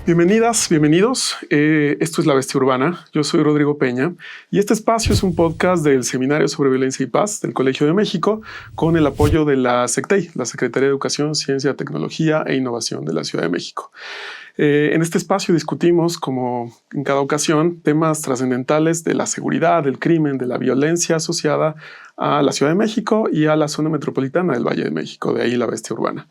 Bienvenidas, bienvenidos. Esto es La Bestia Urbana. Yo soy Rodrigo Peña y este espacio es un podcast del Seminario sobre Violencia y Paz del Colegio de México con el apoyo de la SECTEI, la Secretaría de Educación, Ciencia, Tecnología e Innovación de la Ciudad de México. En este espacio discutimos, como en cada ocasión, temas trascendentales de la seguridad, del crimen, de la violencia asociada a la Ciudad de México y a la zona metropolitana del Valle de México, de ahí La Bestia Urbana.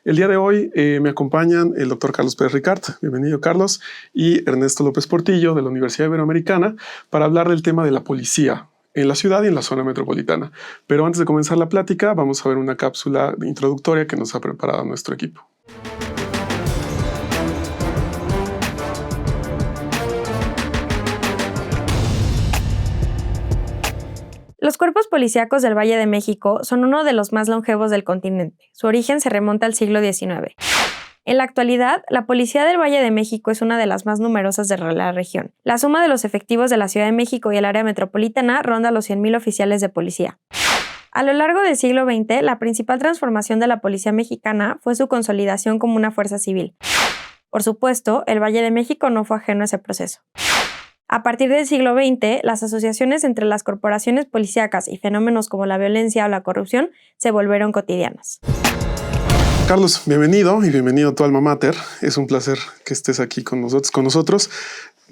El día de hoy me acompañan el doctor Carlos Pérez Ricart, bienvenido Carlos, y Ernesto López Portillo de la Universidad Iberoamericana para hablar del tema de la policía en la ciudad y en la zona metropolitana. Pero antes de comenzar la plática, vamos a ver una cápsula introductoria que nos ha preparado nuestro equipo. Los cuerpos policíacos del Valle de México son uno de los más longevos del continente. Su origen se remonta al siglo XIX. En la actualidad, la Policía del Valle de México es una de las más numerosas de la región. La suma de los efectivos de la Ciudad de México y el área metropolitana ronda los 100,000 oficiales de policía. A lo largo del siglo XX, la principal transformación de la policía mexicana fue su consolidación como una fuerza civil. Por supuesto, el Valle de México no fue ajeno a ese proceso. A partir del siglo XX, las asociaciones entre las corporaciones policíacas y fenómenos como la violencia o la corrupción se volvieron cotidianas. Carlos, bienvenido y bienvenido a tu alma mater. Es un placer que estés aquí con nosotros.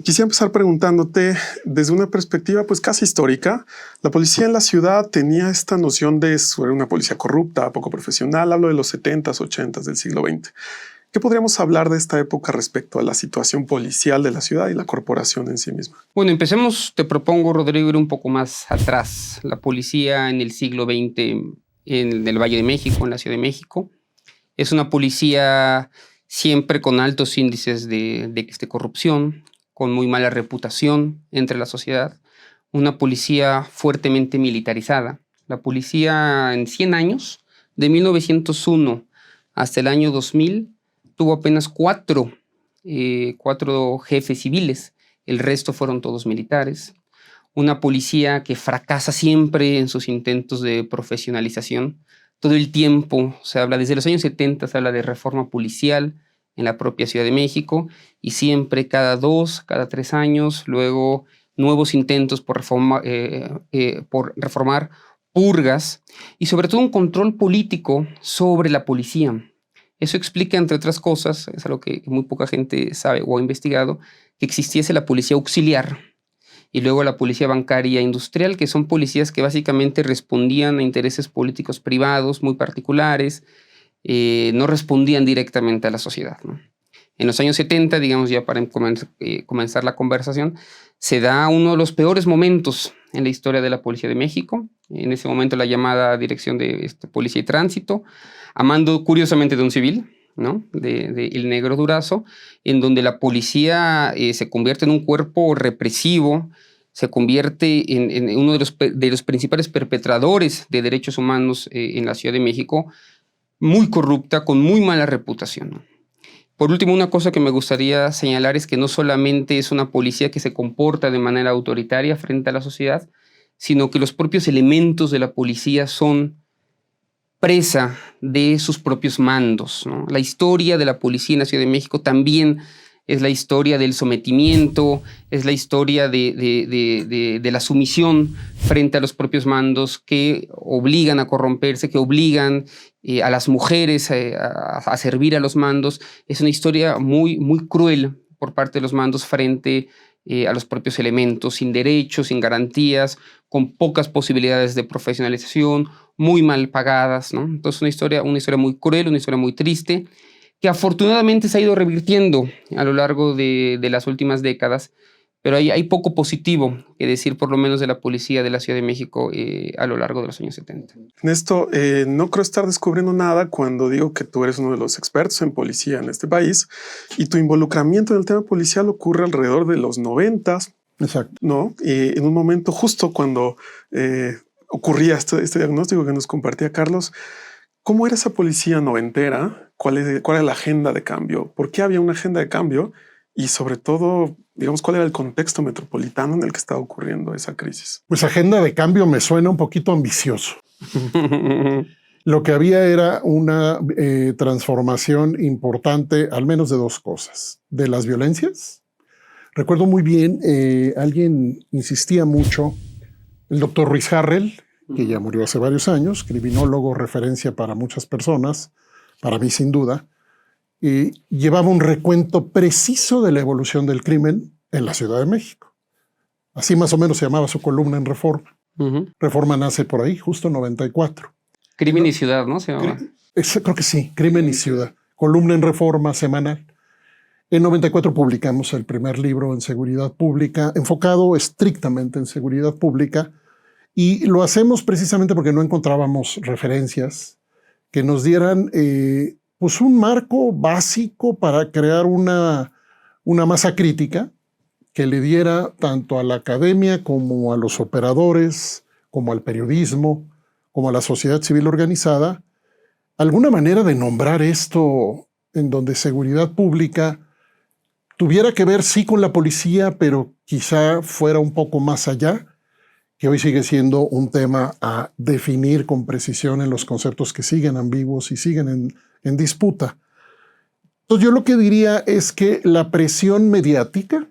Quisiera empezar preguntándote desde una perspectiva pues casi histórica. La policía en la ciudad tenía esta noción de ser una policía corrupta, poco profesional. Hablo de los 70s, 80s del siglo XX. ¿Qué podríamos hablar de esta época respecto a la situación policial de la ciudad y la corporación en sí misma? Bueno, empecemos, te propongo, Rodrigo, ir un poco más atrás. La policía en el siglo XX en el Valle de México, en la Ciudad de México, es una policía siempre con altos índices de corrupción, con muy mala reputación entre la sociedad, una policía fuertemente militarizada. La policía en 100 años, de 1901 hasta el año 2000, tuvo apenas cuatro jefes civiles, el resto fueron todos militares. Una policía que fracasa siempre en sus intentos de profesionalización. Todo el tiempo se habla, desde los años 70 se habla de reforma policial en la propia Ciudad de México y siempre cada 2, cada 3 años, luego nuevos intentos por reformar, purgas y sobre todo un control político sobre la policía. Eso explica, entre otras cosas, es algo que muy poca gente sabe o ha investigado, que existiese la policía auxiliar y luego la policía bancaria industrial, que son policías que básicamente respondían a intereses políticos privados muy particulares, no respondían directamente a la sociedad, ¿no? En los años 70, digamos ya para comenzar la conversación, se da uno de los peores momentos en la historia de la Policía de México. En ese momento la llamada Dirección de Policía y Tránsito, a mando curiosamente de un civil, ¿no? de El Negro Durazo, en donde la policía se convierte en un cuerpo represivo, se convierte en uno de los principales perpetradores de derechos humanos en la Ciudad de México, muy corrupta, con muy mala reputación, ¿no? Por último, una cosa que me gustaría señalar es que no solamente es una policía que se comporta de manera autoritaria frente a la sociedad, sino que los propios elementos de la policía son presa de sus propios mandos, ¿no? La historia de la policía en la Ciudad de México también es la historia del sometimiento, es la historia de la sumisión frente a los propios mandos que obligan a corromperse, que obligan a las mujeres a servir a los mandos. Es una historia muy, muy cruel por parte de los mandos frente a los propios elementos, sin derechos, sin garantías, con pocas posibilidades de profesionalización, muy mal pagadas, ¿no? Entonces una historia muy cruel, una historia muy triste, que afortunadamente se ha ido revirtiendo a lo largo de las últimas décadas, pero hay poco positivo que decir, por lo menos de la policía de la Ciudad de México a lo largo de los años 70. Ernesto, no creo estar descubriendo nada cuando digo que tú eres uno de los expertos en policía en este país y tu involucramiento en el tema policial ocurre alrededor de los 90s. Exacto. ¿No? En un momento justo cuando ocurría este diagnóstico que nos compartía Carlos. ¿Cómo era esa policía noventera? ¿Cuál era la agenda de cambio? ¿Por qué había una agenda de cambio? Y sobre todo, digamos, ¿cuál era el contexto metropolitano en el que estaba ocurriendo esa crisis? Pues agenda de cambio me suena un poquito ambicioso. Lo que había era una transformación importante, al menos de dos cosas. De las violencias. Recuerdo muy bien, alguien insistía mucho, el doctor Ruiz Harrell, que ya murió hace varios años, criminólogo, referencia para muchas personas, para mí sin duda, llevaba un recuento preciso de la evolución del crimen en la Ciudad de México. Así más o menos se llamaba su columna en Reforma. Reforma nace por ahí, justo en 94. Crimen y Ciudad, ¿no? Se llama. Creo que sí, Crimen y Ciudad. Columna en Reforma semanal. En 94 publicamos el primer libro en seguridad pública, enfocado estrictamente en seguridad pública, y lo hacemos precisamente porque no encontrábamos referencias que nos dieran pues un marco básico para crear una masa crítica que le diera tanto a la academia como a los operadores, como al periodismo, como a la sociedad civil organizada, alguna manera de nombrar esto en donde seguridad pública tuviera que ver sí con la policía, pero quizá fuera un poco más allá, que hoy sigue siendo un tema a definir con precisión en los conceptos que siguen ambiguos y siguen en disputa. Entonces yo lo que diría es que la presión mediática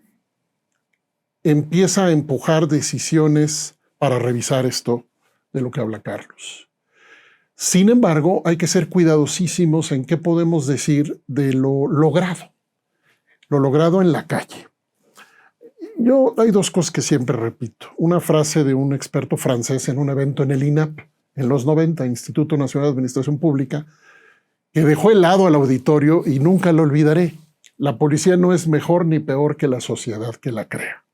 empieza a empujar decisiones para revisar esto de lo que habla Carlos. Sin embargo, hay que ser cuidadosísimos en qué podemos decir de lo logrado en la calle. Hay dos cosas que siempre repito. Una frase de un experto francés en un evento en el INAP, en los 90, Instituto Nacional de Administración Pública, que dejó helado al auditorio y nunca lo olvidaré. La policía no es mejor ni peor que la sociedad que la crea.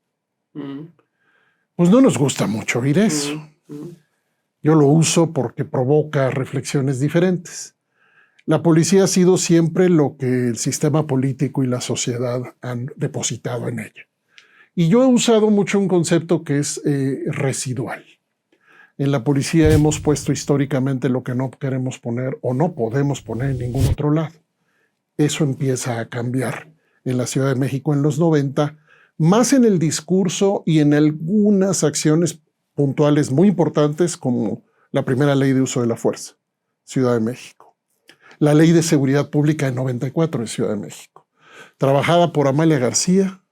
Pues no nos gusta mucho oír eso. Yo lo uso porque provoca reflexiones diferentes. La policía ha sido siempre lo que el sistema político y la sociedad han depositado en ella. Y yo he usado mucho un concepto que es residual. En la policía hemos puesto históricamente lo que no queremos poner o no podemos poner en ningún otro lado. Eso empieza a cambiar en la Ciudad de México en los 90, más en el discurso y en algunas acciones puntuales muy importantes, como la primera ley de uso de la fuerza, Ciudad de México. La ley de seguridad pública de 94 en Ciudad de México, trabajada por Amalia García,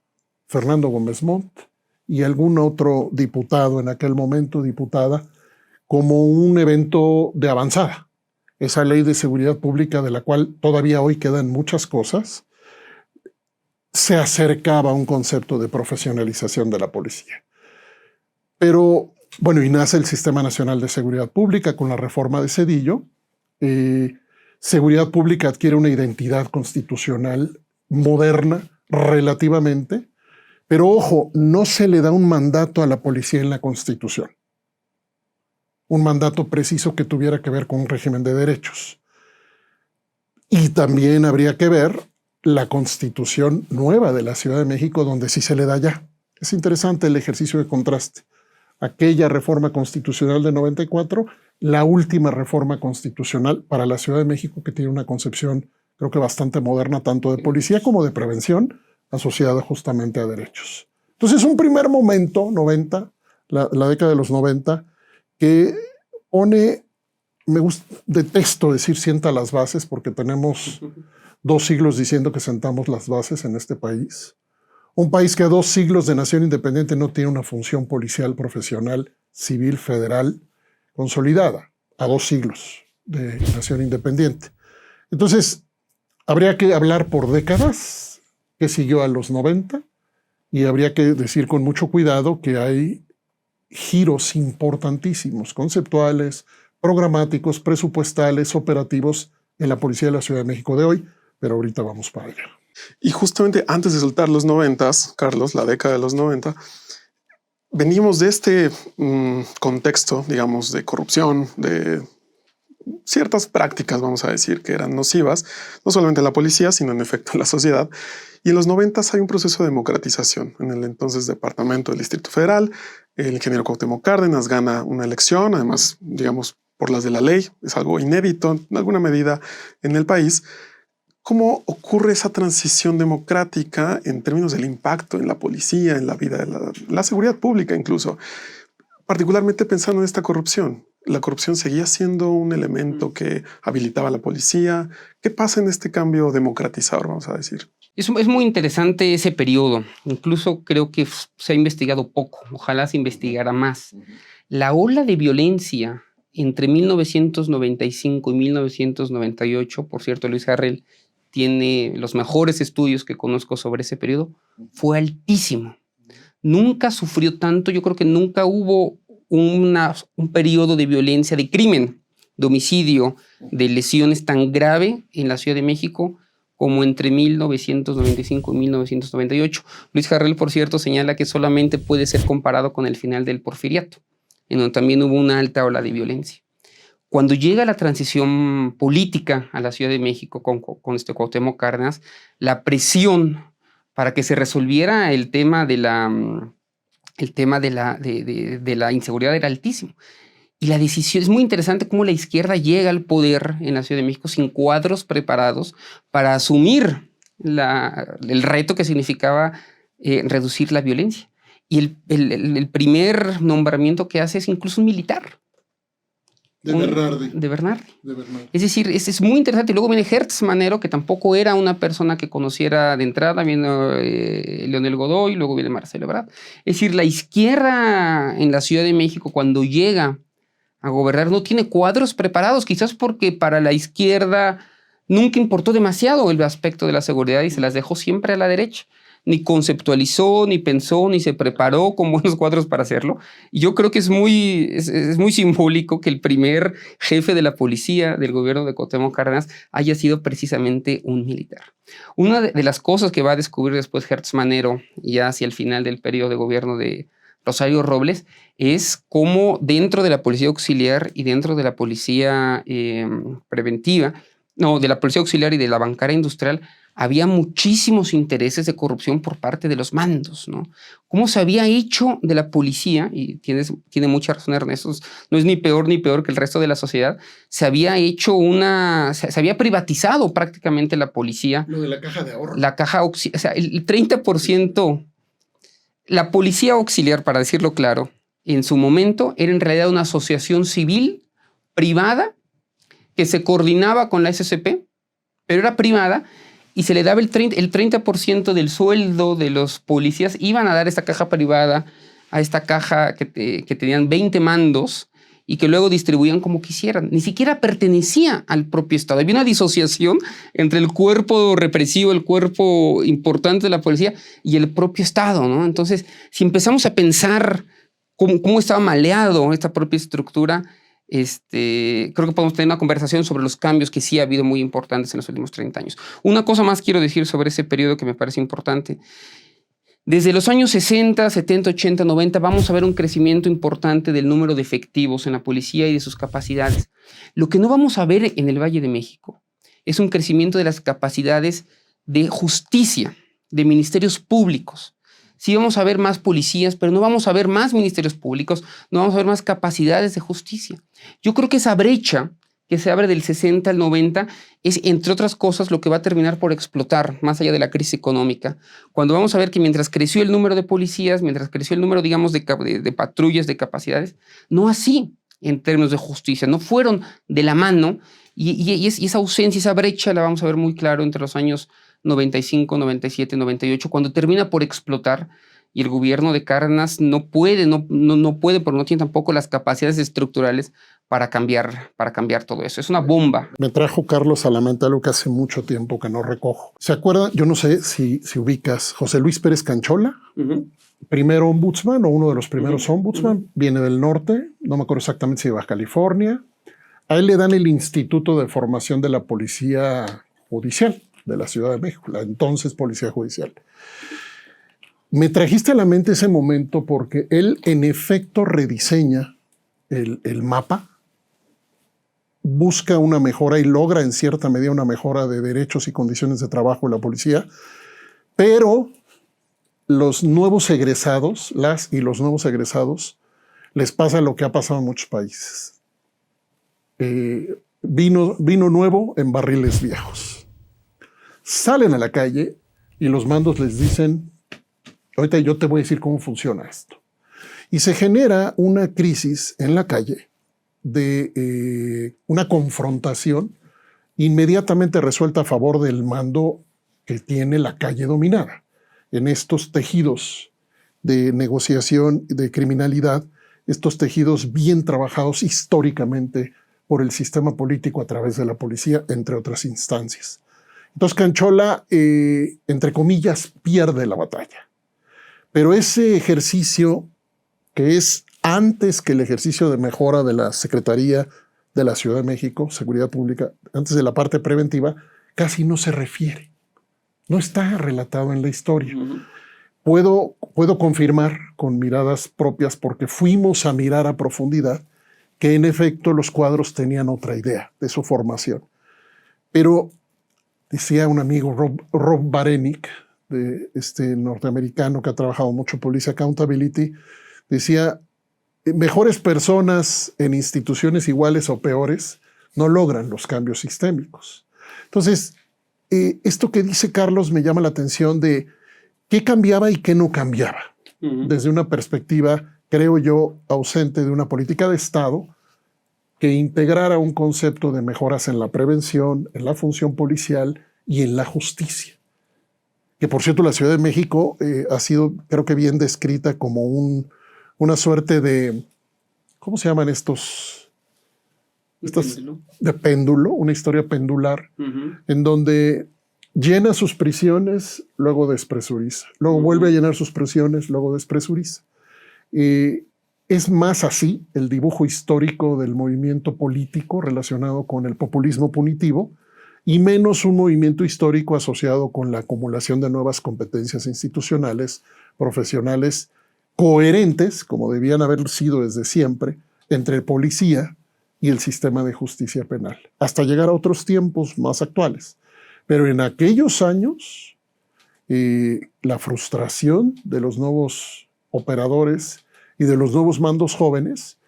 Fernando Gómez Montt y algún otro diputado en aquel momento, diputada, como un evento de avanzada. Esa ley de seguridad pública, de la cual todavía hoy quedan muchas cosas, se acercaba a un concepto de profesionalización de la policía. Pero, bueno, y nace el Sistema Nacional de Seguridad Pública con la reforma de Zedillo. Seguridad Pública adquiere una identidad constitucional moderna relativamente, pero ojo, no se le da un mandato a la policía en la Constitución. Un mandato preciso que tuviera que ver con un régimen de derechos. Y también habría que ver la Constitución nueva de la Ciudad de México, donde sí se le da ya. Es interesante el ejercicio de contraste. Aquella reforma constitucional de 94, la última reforma constitucional para la Ciudad de México, que tiene una concepción, creo que bastante moderna, tanto de policía como de prevención, asociada justamente a derechos. Entonces, un primer momento, 90, la década de los 90, que pone, detesto decir sienta las bases, porque tenemos 2 siglos diciendo que sentamos las bases en este país. Un país que a 2 siglos de nación independiente no tiene una función policial, profesional, civil, federal, consolidada. A 2 siglos de nación independiente. Entonces, habría que hablar por décadas qué siguió a los 90 y habría que decir con mucho cuidado que hay giros importantísimos, conceptuales, programáticos, presupuestales, operativos en la Policía de la Ciudad de México de hoy, pero ahorita vamos para allá. Y justamente antes de soltar los 90, Carlos, la década de los 90, venimos de este contexto, digamos, de corrupción, de ciertas prácticas, vamos a decir, que eran nocivas, no solamente en la policía, sino en efecto en la sociedad. Y en los 90 hay un proceso de democratización. En el entonces Departamento del Distrito Federal, el ingeniero Cuauhtémoc Cárdenas gana una elección, además, digamos, por las de la ley. Es algo inédito en alguna medida en el país. ¿Cómo ocurre esa transición democrática en términos del impacto en la policía, en la vida de la seguridad pública incluso? Particularmente pensando en esta corrupción. la corrupción seguía siendo un elemento que habilitaba a la policía. ¿Qué pasa en este cambio democratizador, vamos a decir? Es muy interesante ese periodo. Incluso creo que se ha investigado poco. Ojalá se investigara más. La ola de violencia entre 1995 y 1998, por cierto, Luis Harrell tiene los mejores estudios que conozco sobre ese periodo, fue altísimo. Nunca sufrió tanto. Yo creo que nunca hubo un periodo de violencia, de crimen, de homicidio, de lesiones tan grave en la Ciudad de México como entre 1995 y 1998. Luis Harrell, por cierto, señala que solamente puede ser comparado con el final del Porfiriato, en donde también hubo una alta ola de violencia. Cuando llega la transición política a la Ciudad de México con Cuauhtémoc Cárdenas, la presión para que se resolviera el tema de la inseguridad era altísimo. Y la decisión, es muy interesante cómo la izquierda llega al poder en la Ciudad de México sin cuadros preparados para asumir el reto que significaba reducir la violencia. Y el primer nombramiento que hace es incluso un militar. De Bernardi. De Bernardi. Es decir, es muy interesante. Y luego viene Hertz Manero, que tampoco era una persona que conociera de entrada. Viene Leonel Godoy, luego viene Marcelo Ebrard. Es decir, la izquierda en la Ciudad de México, cuando llega a gobernar, no tiene cuadros preparados, quizás porque para la izquierda nunca importó demasiado el aspecto de la seguridad y se las dejó siempre a la derecha. Ni conceptualizó, ni pensó, ni se preparó con buenos cuadros para hacerlo. Y yo creo que es muy simbólico que el primer jefe de la policía del gobierno de Cuauhtémoc Cárdenas haya sido precisamente un militar. Una de las cosas que va a descubrir después Hertz Manero, ya hacia el final del periodo de gobierno de Rosario Robles, es cómo dentro de la policía auxiliar y dentro de la policía preventiva, de la policía auxiliar y de la bancaria industrial, había muchísimos intereses de corrupción por parte de los mandos, ¿no? Cómo se había hecho de la policía, y tiene mucha razón Ernesto, no es ni peor que el resto de la sociedad, se había privatizado prácticamente la policía. Lo de la caja de ahorro. La caja auxiliar, o sea, el 30%, la policía auxiliar, para decirlo claro, en su momento era en realidad una asociación civil privada que se coordinaba con la SCP, pero era privada, y se le daba el 30% del sueldo de los policías, iban a dar esta caja privada a esta caja que tenían 20 mandos y que luego distribuían como quisieran. Ni siquiera pertenecía al propio Estado. Había una disociación entre el cuerpo represivo, el cuerpo importante de la policía y el propio Estado, ¿no? Entonces, si empezamos a pensar cómo estaba maleado esta propia estructura, creo que podemos tener una conversación sobre los cambios que sí ha habido muy importantes en los últimos 30 años. Una cosa más quiero decir sobre ese periodo que me parece importante. Desde los años 60, 70, 80, 90 vamos a ver un crecimiento importante del número de efectivos en la policía y de sus capacidades. Lo que no vamos a ver en el Valle de México es un crecimiento de las capacidades de justicia, de ministerios públicos. Sí vamos a ver más policías, pero no vamos a ver más ministerios públicos, no vamos a ver más capacidades de justicia. Yo creo que esa brecha que se abre del 60 al 90 es, entre otras cosas, lo que va a terminar por explotar más allá de la crisis económica. Cuando vamos a ver que mientras creció el número de policías, mientras creció el número, digamos, de patrullas, de capacidades, no así en términos de justicia, no fueron de la mano y esa ausencia, esa brecha la vamos a ver muy claro entre los años 95, 97, 98, cuando termina por explotar y el gobierno de Cárdenas no puede, porque no tiene tampoco las capacidades estructurales para cambiar todo eso. Es una bomba. Me trajo Carlos a la mente algo que hace mucho tiempo que no recojo. ¿Se acuerdan? Yo no sé si ubicas José Luis Pérez Canchola, primer ombudsman o uno de los primeros ombudsman, viene del norte, no me acuerdo exactamente si de Baja California. A él le dan el Instituto de Formación de la Policía Judicial de la Ciudad de México, la entonces Policía Judicial. Me trajiste a la mente ese momento porque él en efecto rediseña el mapa, busca una mejora y logra en cierta medida una mejora de derechos y condiciones de trabajo de la policía, pero los nuevos egresados, los nuevos egresados, les pasa lo que ha pasado en muchos países. Vino nuevo en barriles viejos. Salen a la calle y los mandos les dicen, ahorita yo te voy a decir cómo funciona esto. Y se genera una crisis en la calle de una confrontación inmediatamente resuelta a favor del mando que tiene la calle dominada. En estos tejidos de negociación, de criminalidad, estos tejidos bien trabajados históricamente por el sistema político a través de la policía, entre otras instancias. Entonces Canchola, entre comillas, pierde la batalla. Pero ese ejercicio, que es antes que el ejercicio de mejora de la Secretaría de la Ciudad de México, Seguridad Pública, antes de la parte preventiva, casi no se refiere. No está relatado en la historia. Puedo confirmar con miradas propias, porque fuimos a mirar a profundidad, que en efecto los cuadros tenían otra idea de su formación. Pero decía un amigo, Rob Barenick, de norteamericano que ha trabajado mucho en Police Accountability, decía, mejores personas en instituciones iguales o peores no logran los cambios sistémicos. Entonces, esto que dice Carlos me llama la atención de qué cambiaba y qué no cambiaba, desde una perspectiva, creo yo, ausente de una política de Estado que integrara un concepto de mejoras en la prevención, en la función policial y en la justicia. Que, por cierto, la Ciudad de México ha sido, creo que bien descrita como una suerte de, ¿cómo se llaman estos? De péndulo, una historia pendular, en donde llena sus prisiones, luego despresuriza. Luego vuelve a llenar sus prisiones, luego despresuriza. Es más así el dibujo histórico del movimiento político relacionado con el populismo punitivo y menos un movimiento histórico asociado con la acumulación de nuevas competencias institucionales, profesionales, coherentes, como debían haber sido desde siempre, entre policía y el sistema de justicia penal, hasta llegar a otros tiempos más actuales. Pero en aquellos años, la frustración de los nuevos operadores y de los nuevos mandos jóvenes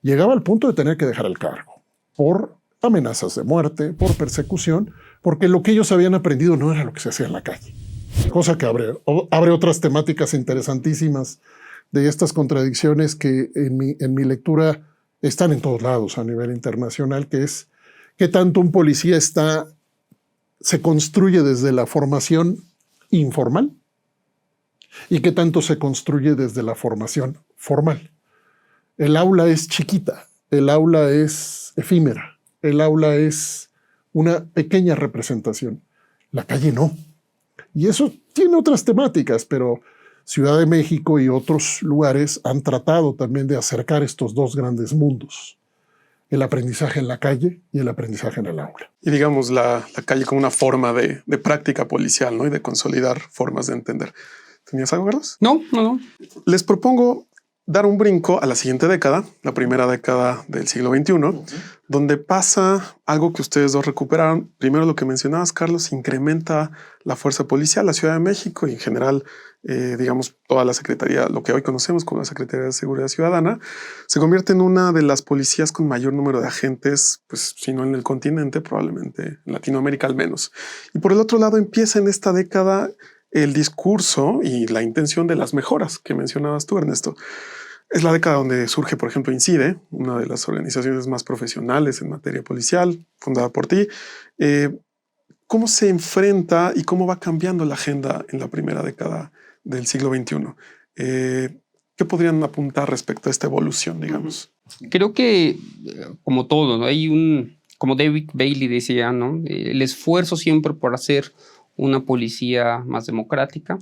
llegaba al punto de tener que dejar el cargo por amenazas de muerte, por persecución, porque lo que ellos habían aprendido no era lo que se hacía en la calle. Cosa que abre otras temáticas interesantísimas de estas contradicciones que en mi lectura están en todos lados a nivel internacional, que es qué tanto un policía se construye desde la formación informal y qué tanto se construye desde la formación formal. El aula es chiquita, el aula es efímera, el aula es una pequeña representación, la calle no. Y eso tiene otras temáticas, pero Ciudad de México y otros lugares han tratado también de acercar estos dos grandes mundos, el aprendizaje en la calle y el aprendizaje en el aula. Y digamos la calle como una forma de práctica policial, ¿no? Y de consolidar formas de entender. ¿Tenías algo, Carlos? No. Les propongo dar un brinco a la siguiente década, la primera década del siglo XXI, donde pasa algo que ustedes dos recuperaron. Primero, lo que mencionabas, Carlos, incrementa la fuerza policial, la Ciudad de México y en general, digamos, toda la Secretaría, lo que hoy conocemos como la Secretaría de Seguridad Ciudadana, se convierte en una de las policías con mayor número de agentes, pues si no en el continente, probablemente en Latinoamérica al menos. Y por el otro lado, empieza en esta década el discurso y la intención de las mejoras que mencionabas tú, Ernesto. Es la década donde surge, por ejemplo, INCIDE, una de las organizaciones más profesionales en materia policial, fundada por ti. ¿Cómo se enfrenta y cómo va cambiando la agenda en la primera década del siglo XXI? ¿Qué podrían apuntar respecto a esta evolución, digamos? Creo que, como todo, ¿no? Como David Bailey decía, ¿no? El esfuerzo siempre por hacer una policía más democrática,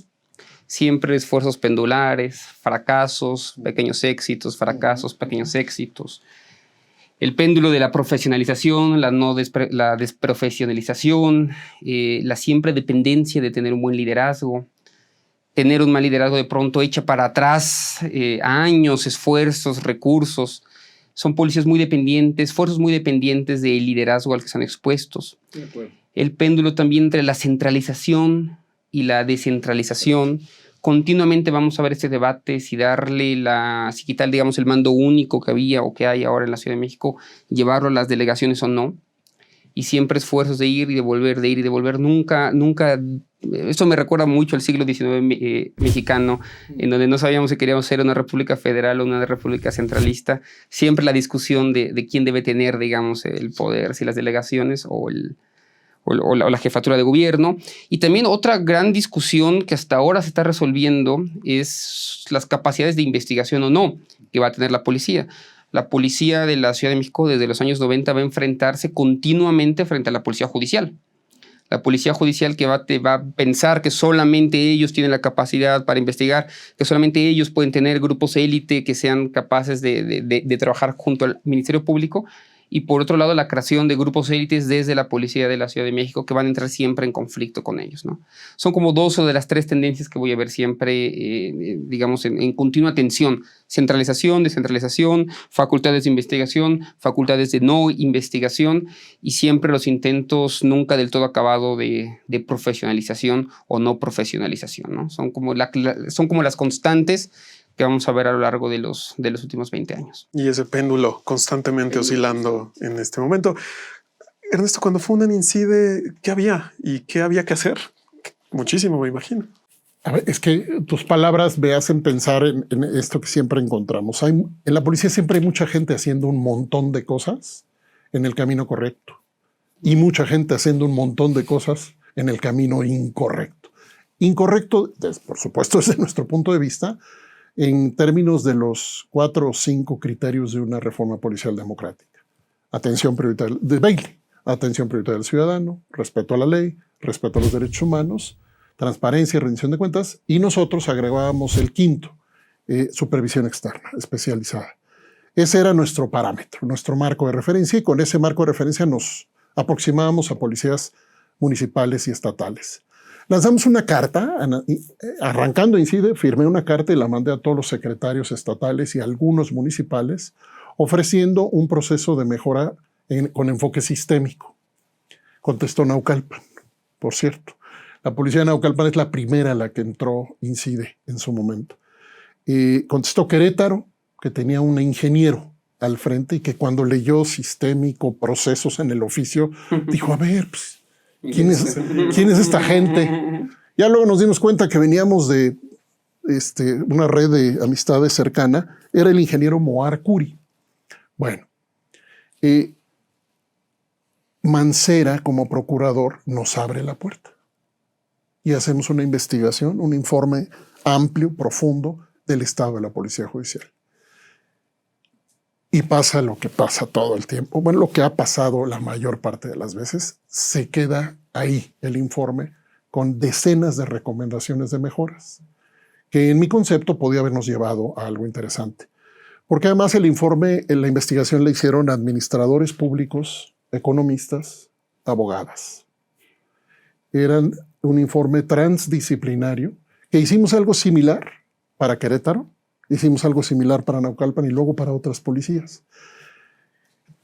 siempre esfuerzos pendulares, fracasos, pequeños éxitos, fracasos, pequeños éxitos. El péndulo de la profesionalización, la desprofesionalización, la siempre dependencia de tener un buen liderazgo. Tener un mal liderazgo de pronto echa para atrás años, esfuerzos, recursos. Son policías muy dependientes, esfuerzos muy dependientes del liderazgo al que están expuestos. El péndulo también entre la centralización y la descentralización. Continuamente vamos a ver este debate si quitar, digamos, el mando único que había o que hay ahora en la Ciudad de México, llevarlo a las delegaciones o no. y siempre esfuerzos de ir y de volver. Nunca, esto me recuerda mucho al siglo XIX mexicano, en donde no sabíamos si queríamos ser una república federal o una república centralista. Siempre la discusión de quién debe tener, digamos, el poder, si las delegaciones o la jefatura de gobierno. Y también otra gran discusión que hasta ahora se está resolviendo es las capacidades de investigación o no que va a tener la policía. La policía de la Ciudad de México desde los años 90 va a enfrentarse continuamente frente a la policía judicial. La policía judicial que va a pensar que solamente ellos tienen la capacidad para investigar, que solamente ellos pueden tener grupos élite que sean capaces de trabajar junto al Ministerio Público. Y por otro lado, la creación de grupos élites desde la policía de la Ciudad de México que van a entrar siempre en conflicto con ellos, ¿no? Son como dos de las tres tendencias que voy a ver siempre, digamos, en continua tensión. Centralización, descentralización, facultades de investigación, facultades de no investigación y siempre los intentos nunca del todo acabado de profesionalización o no profesionalización, ¿no? Son como las constantes que vamos a ver a lo largo de los últimos 20 años. Y ese péndulo constantemente oscilando en este momento. Ernesto, cuando fundan INCIDE, ¿qué había y qué había que hacer? Muchísimo, me imagino. A ver, es que tus palabras me hacen pensar en esto que siempre encontramos. En la policía siempre hay mucha gente haciendo un montón de cosas en el camino correcto y mucha gente haciendo un montón de cosas en el camino incorrecto. Incorrecto, por supuesto, desde nuestro punto de vista, en términos de los 4 o 5 criterios de una reforma policial democrática. Atención prioritaria de Bailey, atención prioritaria del ciudadano, respeto a la ley, respeto a los derechos humanos, transparencia y rendición de cuentas, y nosotros agregábamos el 5º, supervisión externa especializada. Ese era nuestro parámetro, nuestro marco de referencia, y con ese marco de referencia nos aproximábamos a policías municipales y estatales. Lanzamos una carta, arrancando INCIDE, firmé una carta y la mandé a todos los secretarios estatales y a algunos municipales, ofreciendo un proceso de mejora con enfoque sistémico. Contestó Naucalpan, por cierto. La policía de Naucalpan es la primera a la que entró INCIDE en su momento. Contestó Querétaro, que tenía un ingeniero al frente y que cuando leyó sistémico, procesos en el oficio, dijo, a ver, pues, ¿quién es esta gente? Ya luego nos dimos cuenta que veníamos de una red de amistades cercana. Era el ingeniero Moar Curi. Bueno, Mancera, como procurador, nos abre la puerta. Y hacemos una investigación, un informe amplio, profundo, del estado de la Policía Judicial. Y pasa lo que pasa todo el tiempo. Bueno, lo que ha pasado la mayor parte de las veces, se queda ahí el informe con decenas de recomendaciones de mejoras, que en mi concepto podía habernos llevado a algo interesante. Porque además el informe, la investigación la hicieron administradores públicos, economistas, abogadas. Eran un informe transdisciplinario, que hicimos algo similar para Querétaro, hicimos algo similar para Naucalpan y luego para otras policías.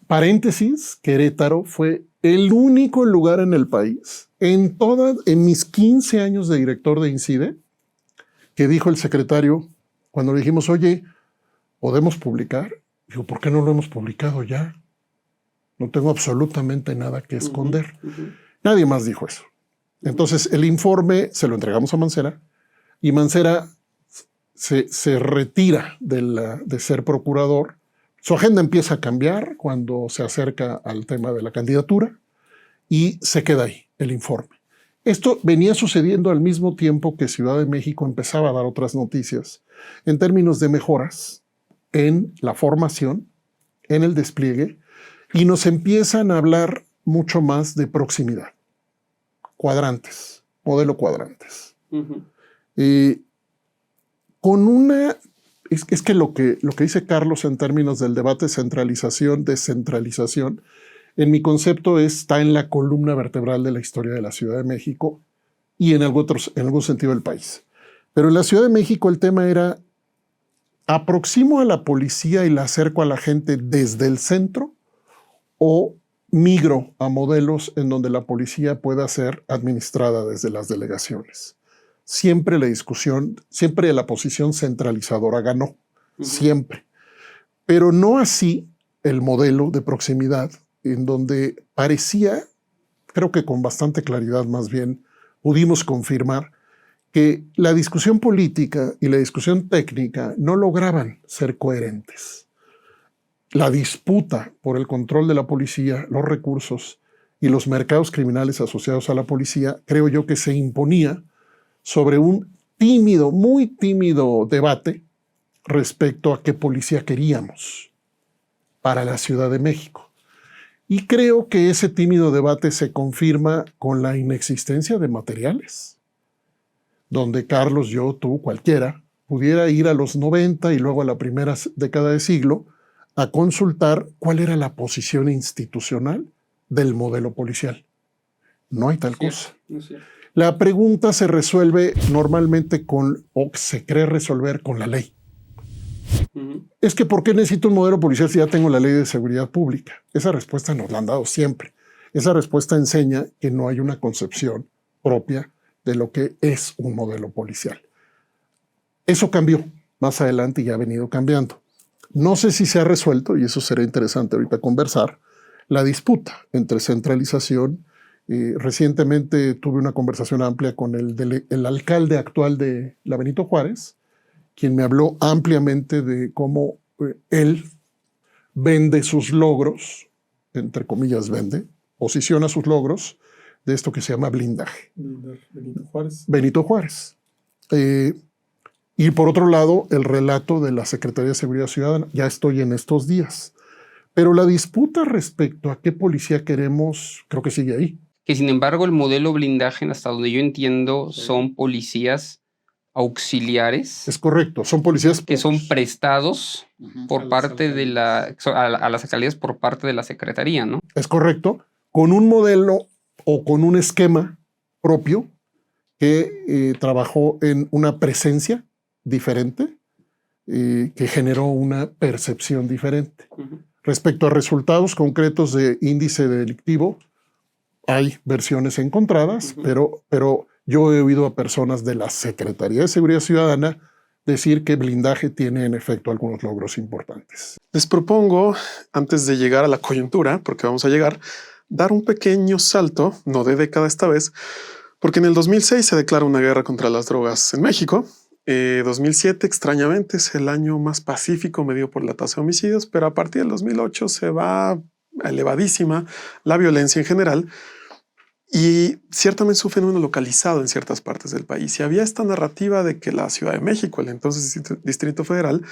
Paréntesis, Querétaro fue el único lugar en el país, en mis 15 años de director de INCIDE, que dijo el secretario, cuando le dijimos, oye, ¿podemos publicar? Dijo, ¿por qué no lo hemos publicado ya? No tengo absolutamente nada que esconder. Nadie más dijo eso. Entonces, el informe se lo entregamos a Mancera y Mancera se retira de ser procurador. Su agenda empieza a cambiar cuando se acerca al tema de la candidatura y se queda ahí el informe. Esto venía sucediendo al mismo tiempo que Ciudad de México empezaba a dar otras noticias en términos de mejoras en la formación, en el despliegue, y nos empiezan a hablar mucho más de proximidad. Cuadrantes, modelo cuadrantes. Es que lo que dice Carlos en términos del debate centralización, descentralización, en mi concepto está en la columna vertebral de la historia de la Ciudad de México y en algún sentido del país. Pero en la Ciudad de México el tema era, ¿aproximo a la policía y la acerco a la gente desde el centro o migro a modelos en donde la policía pueda ser administrada desde las delegaciones? Siempre la discusión, siempre la posición centralizadora ganó, siempre. Pero no así el modelo de proximidad en donde parecía, creo que con bastante claridad más bien, pudimos confirmar que la discusión política y la discusión técnica no lograban ser coherentes. La disputa por el control de la policía, los recursos y los mercados criminales asociados a la policía, creo yo que se imponía sobre un tímido, muy tímido debate respecto a qué policía queríamos para la Ciudad de México. Y creo que ese tímido debate se confirma con la inexistencia de materiales, donde Carlos, yo, tú, cualquiera, pudiera ir a los 90 y luego a la primera década de siglo a consultar cuál era la posición institucional del modelo policial. No hay tal cosa. La pregunta se resuelve normalmente o se cree resolver con la ley. Es que ¿por qué necesito un modelo policial si ya tengo la ley de seguridad pública? Esa respuesta nos la han dado siempre. Esa respuesta enseña que no hay una concepción propia de lo que es un modelo policial. Eso cambió más adelante y ha venido cambiando. No sé si se ha resuelto, y eso será interesante ahorita conversar, la disputa entre centralización. Recientemente tuve una conversación amplia con el alcalde actual de la Benito Juárez, quien me habló ampliamente de cómo él vende sus logros, entre comillas posiciona sus logros de esto que se llama blindaje. Benito Juárez. Benito Juárez. Y por otro lado, el relato de la Secretaría de Seguridad Ciudadana. Ya estoy en estos días. Pero la disputa respecto a qué policía queremos, creo que sigue ahí. Que sin embargo el modelo blindaje, hasta donde yo entiendo, son policías auxiliares. Es correcto, son policías que son prestados por parte de a las alcaldías por parte de la Secretaría, ¿no? Es correcto, con un modelo o con un esquema propio que trabajó en una presencia diferente, que generó una percepción diferente. Respecto a resultados concretos de índice delictivo, hay versiones encontradas, pero yo he oído a personas de la Secretaría de Seguridad Ciudadana decir que blindaje tiene en efecto algunos logros importantes. Les propongo, antes de llegar a la coyuntura, porque vamos a llegar, dar un pequeño salto, no de década esta vez, porque en el 2006 se declara una guerra contra las drogas en México. 2007, extrañamente, es el año más pacífico medido por la tasa de homicidios, pero a partir del 2008 se va elevadísima la violencia en general. Y ciertamente es un fenómeno localizado en ciertas partes del país. Y había esta narrativa de que la Ciudad de México, el entonces Distrito Federal,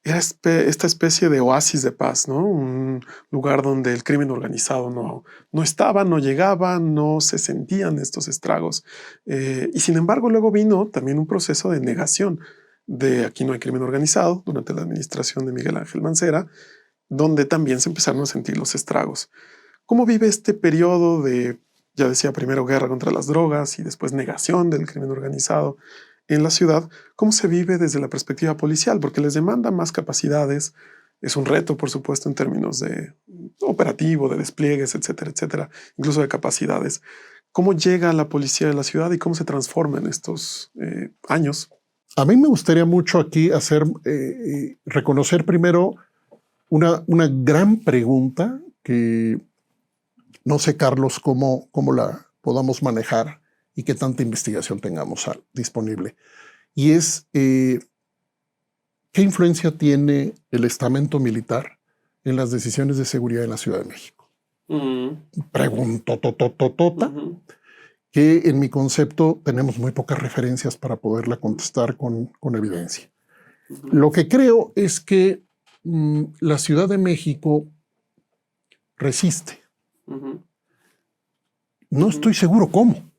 era esta especie de oasis de paz, ¿no? Un lugar donde el crimen organizado no estaba, no llegaba, no se sentían estos estragos. Y sin embargo, luego vino también un proceso de negación de aquí no hay crimen organizado durante la administración de Miguel Ángel Mancera, donde también se empezaron a sentir los estragos. ¿Cómo vive este periodo de, ya decía, primero guerra contra las drogas y después negación del crimen organizado en la ciudad? ¿Cómo se vive desde la perspectiva policial? Porque les demanda más capacidades. Es un reto, por supuesto, en términos de operativo, de despliegues, etcétera, etcétera, incluso de capacidades. ¿Cómo llega la policía de la ciudad y cómo se transforma en estos años? A mí me gustaría mucho aquí reconocer primero una gran pregunta que no sé, Carlos, cómo la podamos manejar y qué tanta investigación tengamos disponible. Y es, ¿qué influencia tiene el estamento militar en las decisiones de seguridad en la Ciudad de México? Pregunto, que en mi concepto tenemos muy pocas referencias para poderla contestar con evidencia. Lo que creo es que la Ciudad de México resiste. No estoy seguro cómo.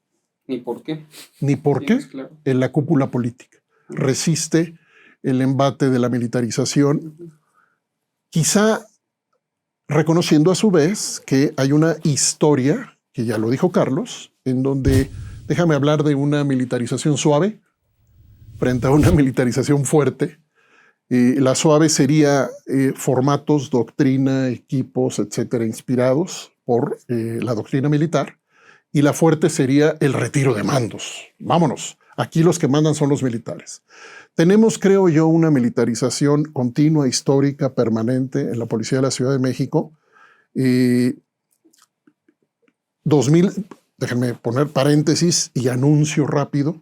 Ni por qué. Ni por qué claro. En la cúpula política. Resiste el embate de la militarización, quizá reconociendo a su vez que hay una historia, que ya lo dijo Carlos, en donde, déjame hablar de una militarización suave frente a una militarización fuerte. La suave sería formatos, doctrina, equipos, etcétera, inspirados por la doctrina militar. Y la fuerte sería el retiro de mandos. Vámonos, aquí los que mandan son los militares. Tenemos, creo yo, una militarización continua, histórica, permanente en la Policía de la Ciudad de México. déjenme poner paréntesis y anuncio rápido,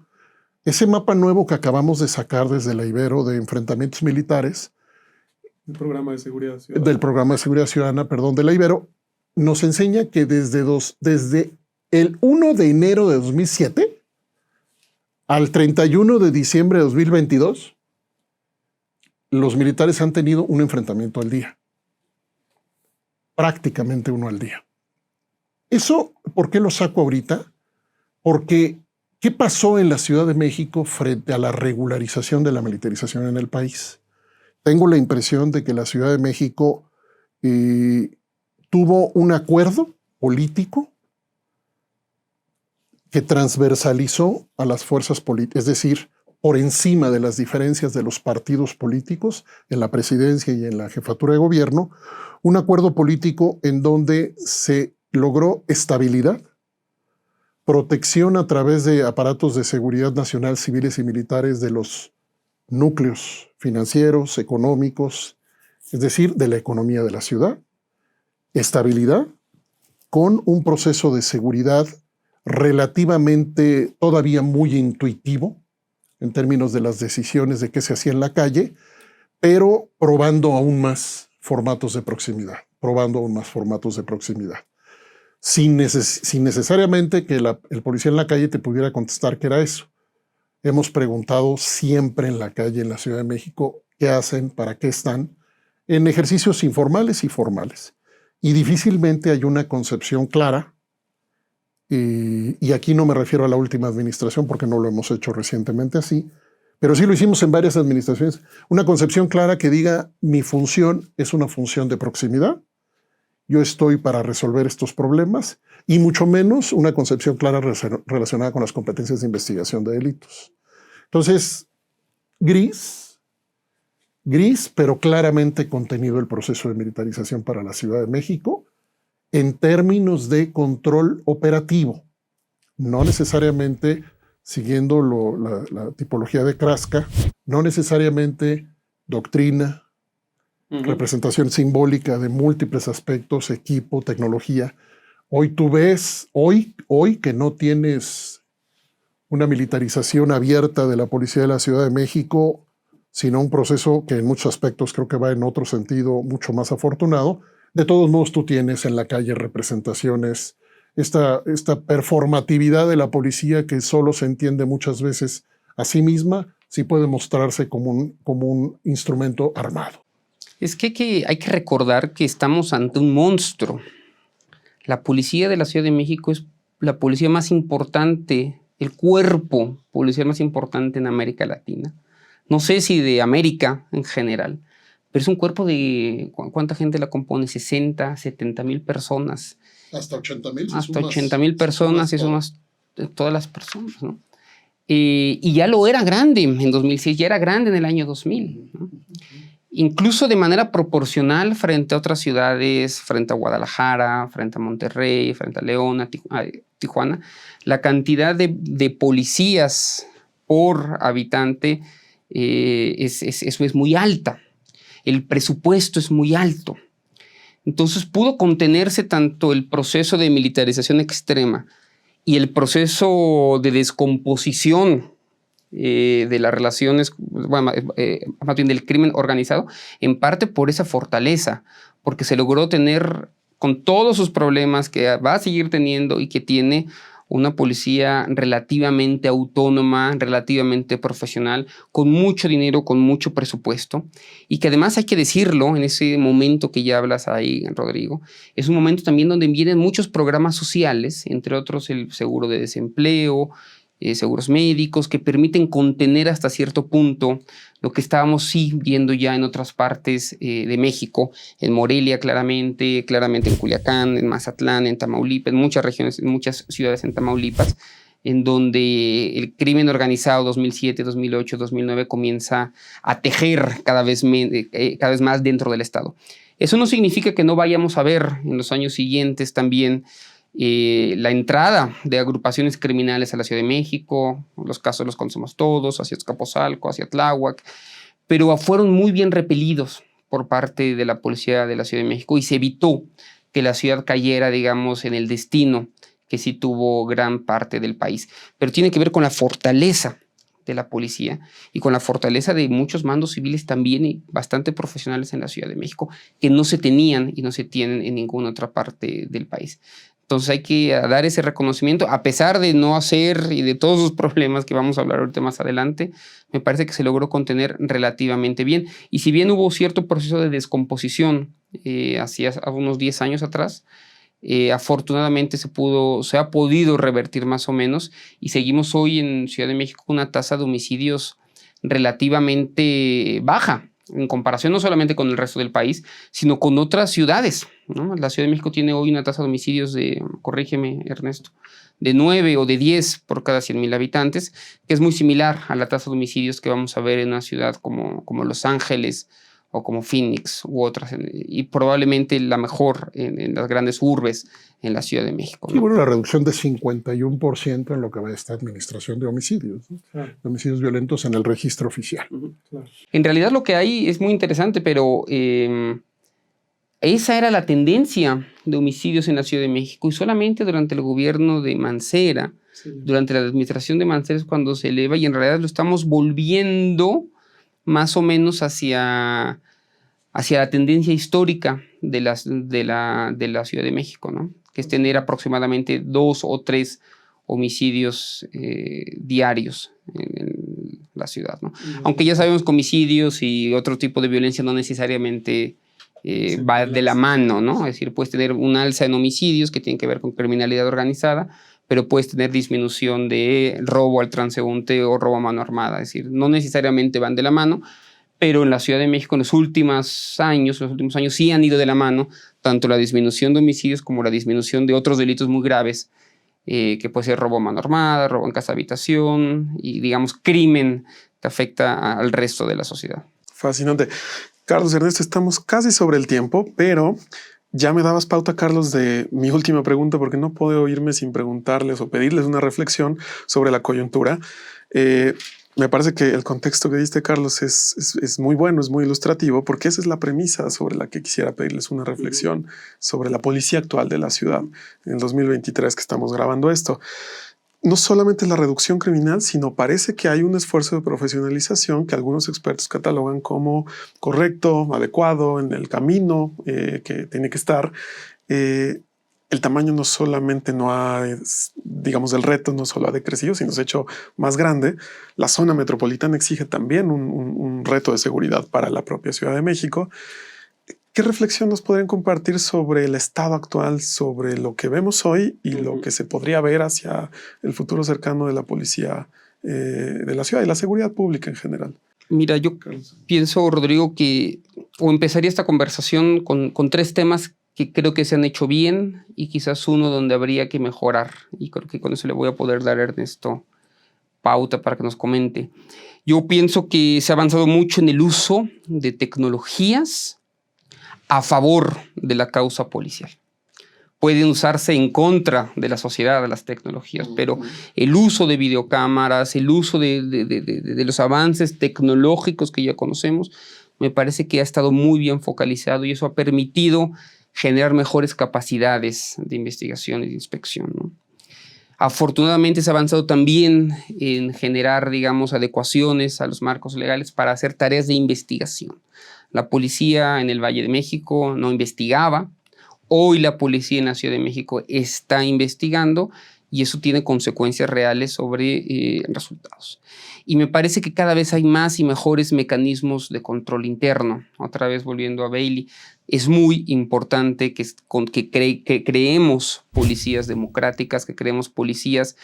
ese mapa nuevo que acabamos de sacar desde la Ibero de enfrentamientos militares, del programa de seguridad ciudadana, de la Ibero, nos enseña que desde el 1 de enero de 2007 al 31 de diciembre de 2022, los militares han tenido un enfrentamiento al día. Prácticamente uno al día. Eso, ¿por qué lo saco ahorita? Porque, ¿qué pasó en la Ciudad de México frente a la regularización de la militarización en el país? Tengo la impresión de que la Ciudad de México tuvo un acuerdo político que transversalizó a las fuerzas políticas, es decir, por encima de las diferencias de los partidos políticos en la presidencia y en la jefatura de gobierno, un acuerdo político en donde se logró estabilidad, protección a través de aparatos de seguridad nacional, civiles y militares de los núcleos financieros, económicos, es decir, de la economía de la ciudad, estabilidad, con un proceso de seguridad relativamente todavía muy intuitivo en términos de las decisiones de qué se hacía en la calle, pero probando aún más formatos de proximidad, sin necesariamente que el policía en la calle te pudiera contestar qué era eso. Hemos preguntado siempre en la calle, en la Ciudad de México, qué hacen, para qué están, en ejercicios informales y formales. Y difícilmente hay una concepción clara, y aquí no me refiero a la última administración porque no lo hemos hecho recientemente así, pero sí lo hicimos en varias administraciones, una concepción clara que diga: mi función es una función de proximidad, yo estoy para resolver estos problemas, y mucho menos una concepción clara relacionada con las competencias de investigación de delitos. Entonces, gris, pero claramente contenido el proceso de militarización para la Ciudad de México en términos de control operativo, no necesariamente siguiendo la tipología de Kraska, no necesariamente doctrina, representación simbólica de múltiples aspectos, equipo, tecnología. Hoy tú ves, hoy que no tienes una militarización abierta de la Policía de la Ciudad de México, sino un proceso que en muchos aspectos creo que va en otro sentido mucho más afortunado. De todos modos, tú tienes en la calle representaciones, esta performatividad de la policía que solo se entiende muchas veces a sí misma, sí puede mostrarse como un instrumento armado. Es que hay que recordar que estamos ante un monstruo. La policía de la Ciudad de México es la policía más importante, el cuerpo policial más importante en América Latina. No sé si de América en general, pero es un cuerpo de, ¿cuánta gente la compone? 60, 70 mil personas. Hasta 80 mil. Hasta 80 mil personas, y eso más todas las personas, ¿no? Y ya lo era grande en 2006, ya era grande en el año 2000, ¿no? Incluso de manera proporcional frente a otras ciudades, frente a Guadalajara, frente a Monterrey, frente a León, a Tijuana, la cantidad de policías por habitante es muy alta. El presupuesto es muy alto. Entonces pudo contenerse tanto el proceso de militarización extrema y el proceso de descomposición de las relaciones, bueno, más bien del crimen organizado, en parte por esa fortaleza, porque se logró tener, con todos sus problemas que va a seguir teniendo y que tiene, una policía relativamente autónoma, relativamente profesional, con mucho dinero, con mucho presupuesto, y que además hay que decirlo, en ese momento que ya hablas ahí, Rodrigo, es un momento también donde vienen muchos programas sociales, entre otros el seguro de desempleo, seguros médicos, que permiten contener hasta cierto punto lo que estábamos viendo ya en otras partes de México, en Morelia claramente en Culiacán, en Mazatlán, en Tamaulipas, en muchas regiones, en muchas ciudades en Tamaulipas, en donde el crimen organizado 2007, 2008, 2009 comienza a tejer cada vez más dentro del Estado. Eso no significa que no vayamos a ver en los años siguientes también la entrada de agrupaciones criminales a la Ciudad de México, los casos los conocemos todos, hacia Azcapotzalco, hacia Tláhuac, pero fueron muy bien repelidos por parte de la policía de la Ciudad de México y se evitó que la ciudad cayera, digamos, en el destino que sí tuvo gran parte del país. Pero tiene que ver con la fortaleza de la policía y con la fortaleza de muchos mandos civiles también y bastante profesionales en la Ciudad de México, que no se tenían y no se tienen en ninguna otra parte del país. Entonces hay que dar ese reconocimiento, a pesar de no hacer y de todos los problemas que vamos a hablar ahorita más adelante, me parece que se logró contener relativamente bien. Y si bien hubo cierto proceso de descomposición hacia unos 10 años atrás, afortunadamente se ha podido revertir más o menos y seguimos hoy en Ciudad de México con una tasa de homicidios relativamente baja en comparación no solamente con el resto del país, sino con otras ciudades, ¿no? La Ciudad de México tiene hoy una tasa de homicidios de, corrígeme Ernesto, de 9 o de 10 por cada 100,000 habitantes, que es muy similar a la tasa de homicidios que vamos a ver en una ciudad como Los Ángeles o como Phoenix u otras, y probablemente la mejor en las grandes urbes en la Ciudad de México, ¿no? Sí, bueno, la reducción de 51% en lo que va a esta administración de homicidios, ¿no? Claro. De homicidios violentos en el registro oficial. Claro. En realidad lo que hay es muy interesante, pero esa era la tendencia de homicidios en la Ciudad de México y solamente durante el gobierno de Mancera, durante la administración de Mancera es cuando se eleva y en realidad lo estamos volviendo más o menos hacia la tendencia histórica de la Ciudad de México, ¿no? Que es tener aproximadamente 2 o 3 homicidios diarios en la ciudad, ¿no? Aunque ya sabemos que homicidios y otro tipo de violencia no necesariamente va de la mano, ¿no? Es decir, puedes tener un alza en homicidios que tienen que ver con criminalidad organizada, pero puedes tener disminución de robo al transeúnte o robo a mano armada. Es decir, no necesariamente van de la mano, pero en la Ciudad de México en los últimos años sí han ido de la mano, tanto la disminución de homicidios como la disminución de otros delitos muy graves, que puede ser robo a mano armada, robo en casa habitación y, digamos, crimen que afecta al resto de la sociedad. Fascinante. Carlos, Ernesto, estamos casi sobre el tiempo, pero ya me dabas pauta, Carlos, de mi última pregunta, porque no puedo irme sin preguntarles o pedirles una reflexión sobre la coyuntura. Me parece que el contexto que diste, Carlos, es muy bueno, es muy ilustrativo, porque esa es la premisa sobre la que quisiera pedirles una reflexión sobre la policía actual de la ciudad en el 2023 que estamos grabando esto. No solamente la reducción criminal, sino parece que hay un esfuerzo de profesionalización que algunos expertos catalogan como correcto, adecuado, en el camino que tiene que estar. El tamaño no solamente no ha, digamos, el reto no solo ha decrecido, sino se ha hecho más grande. La zona metropolitana exige también un reto de seguridad para la propia Ciudad de México. ¿Qué reflexión nos podrían compartir sobre el estado actual, sobre lo que vemos hoy y lo que se podría ver hacia el futuro cercano de la policía de la ciudad y la seguridad pública en general? Mira, yo pienso, Rodrigo, o empezaría esta conversación con 3 temas que creo que se han hecho bien y quizás uno donde habría que mejorar. Y creo que con eso le voy a poder dar a Ernesto pauta para que nos comente. Yo pienso que se ha avanzado mucho en el uso de tecnologías a favor de la causa policial. Pueden usarse en contra de la sociedad, de las tecnologías, pero el uso de videocámaras, el uso de los avances tecnológicos que ya conocemos, me parece que ha estado muy bien focalizado y eso ha permitido generar mejores capacidades de investigación y de inspección, ¿no? Afortunadamente se ha avanzado también en generar, digamos, adecuaciones a los marcos legales para hacer tareas de investigación. La policía en el Valle de México no investigaba. Hoy la policía en la Ciudad de México está investigando y eso tiene consecuencias reales sobre resultados. Y me parece que cada vez hay más y mejores mecanismos de control interno. Otra vez volviendo a Bailey, es muy importante que creemos policías democráticas, que creemos policías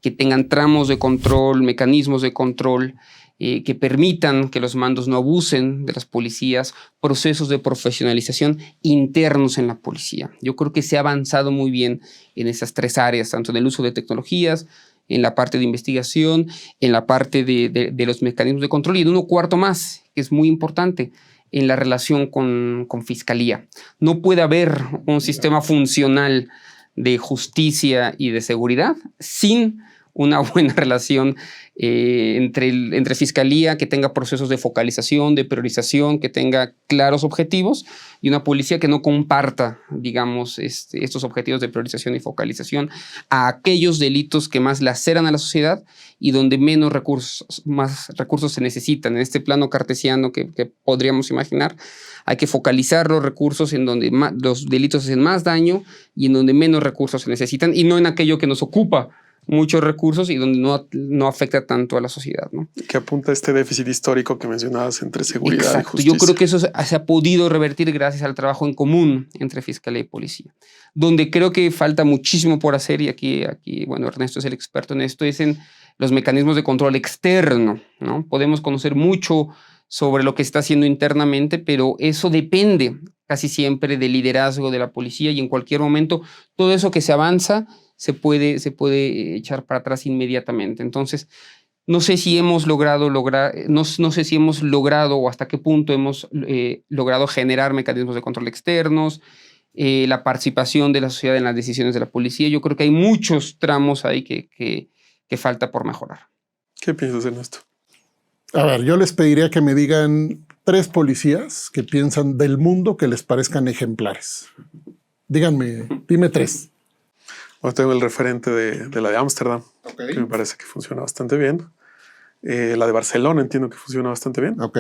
que tengan tramos de control, mecanismos de control, que permitan que los mandos no abusen de las policías, procesos de profesionalización internos en la policía. Yo creo que se ha avanzado muy bien en esas 3 áreas, tanto en el uso de tecnologías, en la parte de investigación, en la parte de los mecanismos de control y en uno cuarto más, que es muy importante, en la relación con fiscalía. No puede haber un sistema funcional de justicia y de seguridad sin una buena relación entre fiscalía que tenga procesos de focalización, de priorización, que tenga claros objetivos, y una policía que no comparta, digamos, estos objetivos de priorización y focalización a aquellos delitos que más laceran a la sociedad y donde más recursos se necesitan. En este plano cartesiano que podríamos imaginar, hay que focalizar los recursos en donde los delitos hacen más daño y en donde menos recursos se necesitan, y no en aquello que nos ocupa muchos recursos y donde no afecta tanto a la sociedad, ¿no? Que apunta a este déficit histórico que mencionabas entre seguridad y Exacto. justicia. Yo creo que eso se ha podido revertir gracias al trabajo en común entre fiscalía y policía. Donde creo que falta muchísimo por hacer, y aquí bueno, Ernesto es el experto en esto, es en los mecanismos de control externo, ¿no? Podemos conocer mucho sobre lo que está haciendo internamente, pero eso depende casi siempre del liderazgo de la policía, y en cualquier momento todo eso que se avanza se puede echar para atrás inmediatamente. Entonces, no sé si hemos logrado o hasta qué punto hemos logrado generar mecanismos de control externos, la participación de la sociedad en las decisiones de la policía. Yo creo que hay muchos tramos ahí que falta por mejorar. ¿Qué piensas en esto? A ver, yo les pediría que me digan 3 policías que piensan del mundo que les parezcan ejemplares. Dime 3. Bueno, tengo el referente de la de Ámsterdam, Okay. que me parece que funciona bastante bien. La de Barcelona entiendo que funciona bastante bien. Ok.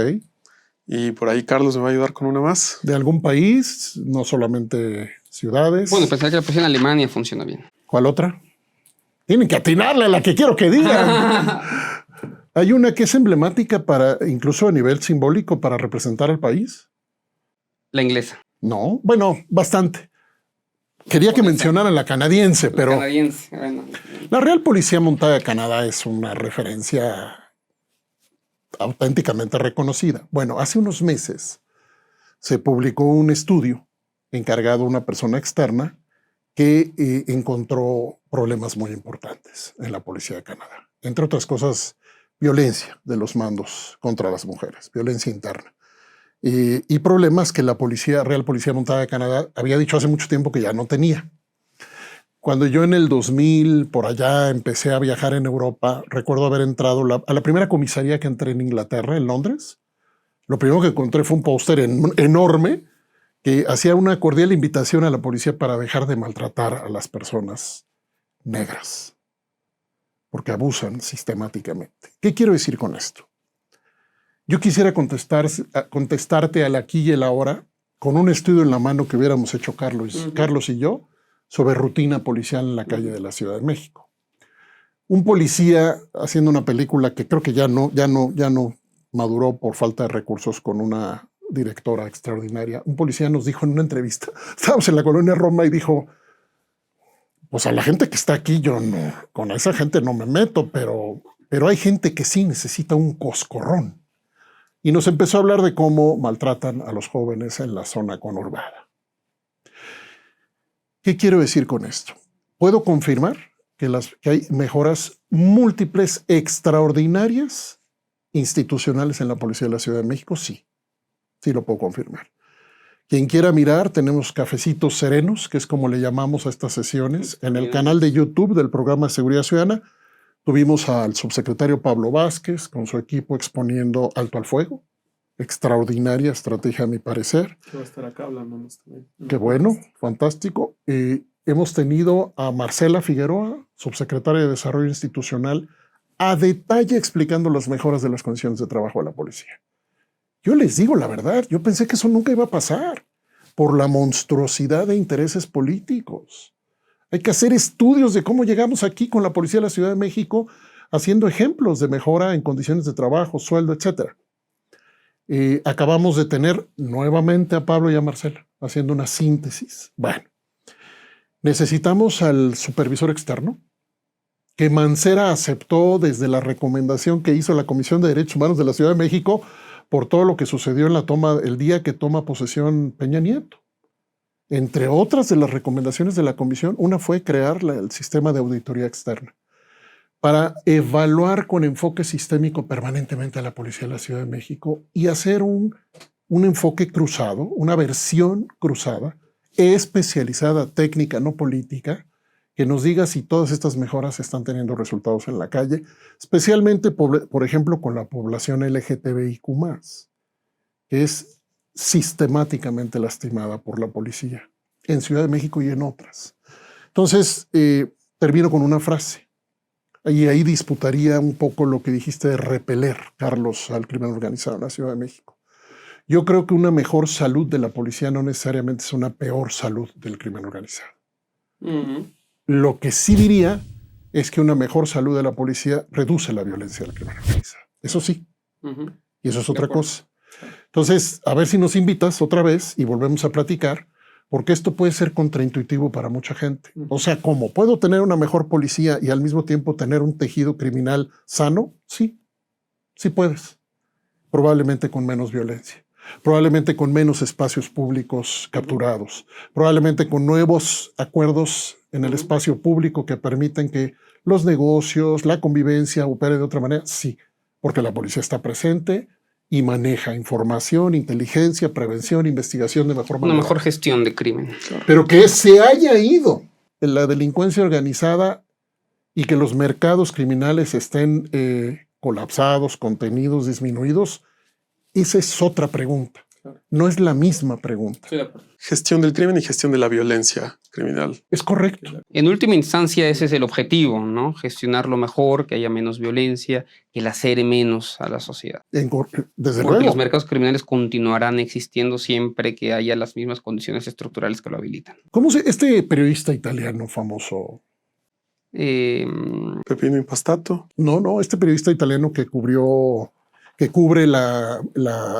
Y por ahí Carlos me va a ayudar con una más. ¿De algún país? No solamente ciudades. Bueno, pensar que la policía en Alemania funciona bien. ¿Cuál otra? Tienen que atinarle a la que quiero que digan. Hay una que es emblemática incluso a nivel simbólico, para representar al país. La inglesa. No, bueno, bastante. Quería que mencionaran la canadiense, pero Canadiense. Bueno. la Real Policía Montada de Canadá es una referencia auténticamente reconocida. Bueno, hace unos meses se publicó un estudio encargado a una persona externa que encontró problemas muy importantes en la Policía de Canadá. Entre otras cosas, violencia de los mandos contra las mujeres, violencia interna. Y problemas que la Real Policía Montada de Canadá había dicho hace mucho tiempo que ya no tenía. Cuando yo en el 2000, por allá, empecé a viajar en Europa, recuerdo haber entrado a la primera comisaría que entré en Inglaterra, en Londres. Lo primero que encontré fue un póster enorme que hacía una cordial invitación a la policía para dejar de maltratar a las personas negras, porque abusan sistemáticamente. ¿Qué quiero decir con esto? Yo quisiera contestarte al aquí y el ahora con un estudio en la mano que hubiéramos hecho Carlos y yo sobre rutina policial en la calle de la Ciudad de México. Un policía haciendo una película que creo que ya no maduró por falta de recursos, con una directora extraordinaria. Un policía nos dijo en una entrevista, estábamos en la colonia Roma, y dijo: pues a la gente que está aquí, yo no, con esa gente no me meto, pero hay gente que sí necesita un coscorrón. Y nos empezó a hablar de cómo maltratan a los jóvenes en la zona conurbada. ¿Qué quiero decir con esto? Puedo confirmar que hay mejoras múltiples, extraordinarias, institucionales en la Policía de la Ciudad de México. Sí lo puedo confirmar. Quien quiera mirar, tenemos cafecitos serenos, que es como le llamamos a estas sesiones. En el canal de YouTube del Programa de Seguridad Ciudadana tuvimos al subsecretario Pablo Vázquez con su equipo exponiendo alto al fuego. Extraordinaria estrategia, a mi parecer. Que va a estar acá hablándonos también. Qué bueno, fantástico. Hemos tenido a Marcela Figueroa, subsecretaria de Desarrollo Institucional, a detalle explicando las mejoras de las condiciones de trabajo de la policía. Yo les digo la verdad, yo pensé que eso nunca iba a pasar por la monstruosidad de intereses políticos. Hay que hacer estudios de cómo llegamos aquí con la Policía de la Ciudad de México, haciendo ejemplos de mejora en condiciones de trabajo, sueldo, etc. Acabamos de tener nuevamente a Pablo y a Marcela haciendo una síntesis. Bueno, necesitamos al supervisor externo, que Mancera aceptó desde la recomendación que hizo la Comisión de Derechos Humanos de la Ciudad de México por todo lo que sucedió en el día que toma posesión Peña Nieto. Entre otras de las recomendaciones de la comisión, una fue crear el sistema de auditoría externa para evaluar con enfoque sistémico permanentemente a la Policía de la Ciudad de México y hacer un enfoque cruzado, una versión cruzada, especializada, técnica, no política, que nos diga si todas estas mejoras están teniendo resultados en la calle, especialmente, por ejemplo, con la población LGTBIQ+, que es sistemáticamente lastimada por la policía, en Ciudad de México y en otras. Entonces, termino con una frase. Y ahí disputaría un poco lo que dijiste de repeler, Carlos, al crimen organizado en la Ciudad de México. Yo creo que una mejor salud de la policía no necesariamente es una peor salud del crimen organizado. Lo que sí diría es que una mejor salud de la policía reduce la violencia del crimen organizado. Eso sí. Y eso es otra cosa. Entonces, a ver si nos invitas otra vez y volvemos a platicar, porque esto puede ser contraintuitivo para mucha gente. O sea, ¿cómo? ¿Puedo tener una mejor policía y al mismo tiempo tener un tejido criminal sano? Sí, sí puedes. Probablemente con menos violencia. Probablemente con menos espacios públicos capturados, probablemente con nuevos acuerdos en el espacio público que permiten que los negocios, la convivencia opere de otra manera. Sí, porque la policía está presente y maneja información, inteligencia, prevención, investigación de mejor manera. Una mejor gestión de crimen. Pero que se haya ido en la delincuencia organizada y que los mercados criminales estén colapsados, contenidos, disminuidos, esa es otra pregunta. No es la misma pregunta. Gestión del crimen y gestión de la violencia criminal. Es correcto. En última instancia, ese es el objetivo, ¿no? Gestionarlo mejor, que haya menos violencia, que lacere menos a la sociedad. Desde Porque luego. los mercados criminales continuarán existiendo siempre que haya las mismas condiciones estructurales que lo habilitan. ¿Cómo este periodista italiano famoso? Pepino Impastato. No, este periodista italiano que cubre la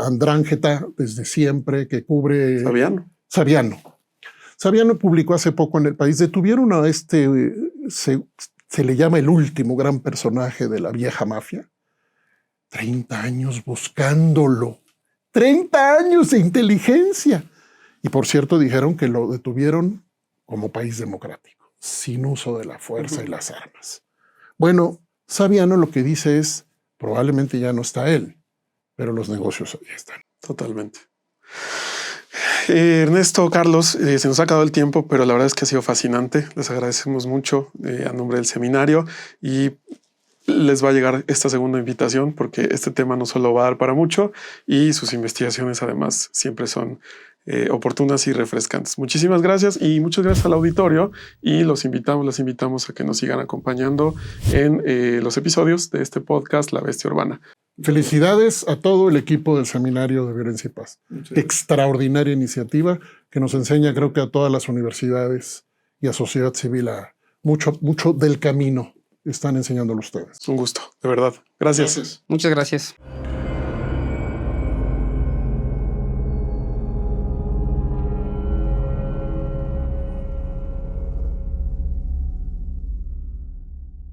andrángeta desde siempre, que cubre... Saviano publicó hace poco en El País, detuvieron a se le llama el último gran personaje de la vieja mafia. 30 años buscándolo. 30 años de inteligencia. Y por cierto, dijeron que lo detuvieron como país democrático, sin uso de la fuerza y las armas. Bueno, Saviano lo que dice es, probablemente ya no está él, pero los negocios ahí están. Totalmente. Ernesto, Carlos, se nos ha acabado el tiempo, pero la verdad es que ha sido fascinante. Les agradecemos mucho a nombre del seminario y les va a llegar esta segunda invitación porque este tema no solo va a dar para mucho y sus investigaciones además siempre son oportunas y refrescantes. Muchísimas gracias y muchas gracias al auditorio y las invitamos a que nos sigan acompañando en los episodios de este podcast La Bestia Urbana. Felicidades a todo el equipo del Seminario de Violencia y Paz. Extraordinaria iniciativa que nos enseña, creo que a todas las universidades y a sociedad civil a mucho del camino están enseñándolo ustedes. Un gusto, de verdad. Gracias. Muchas gracias.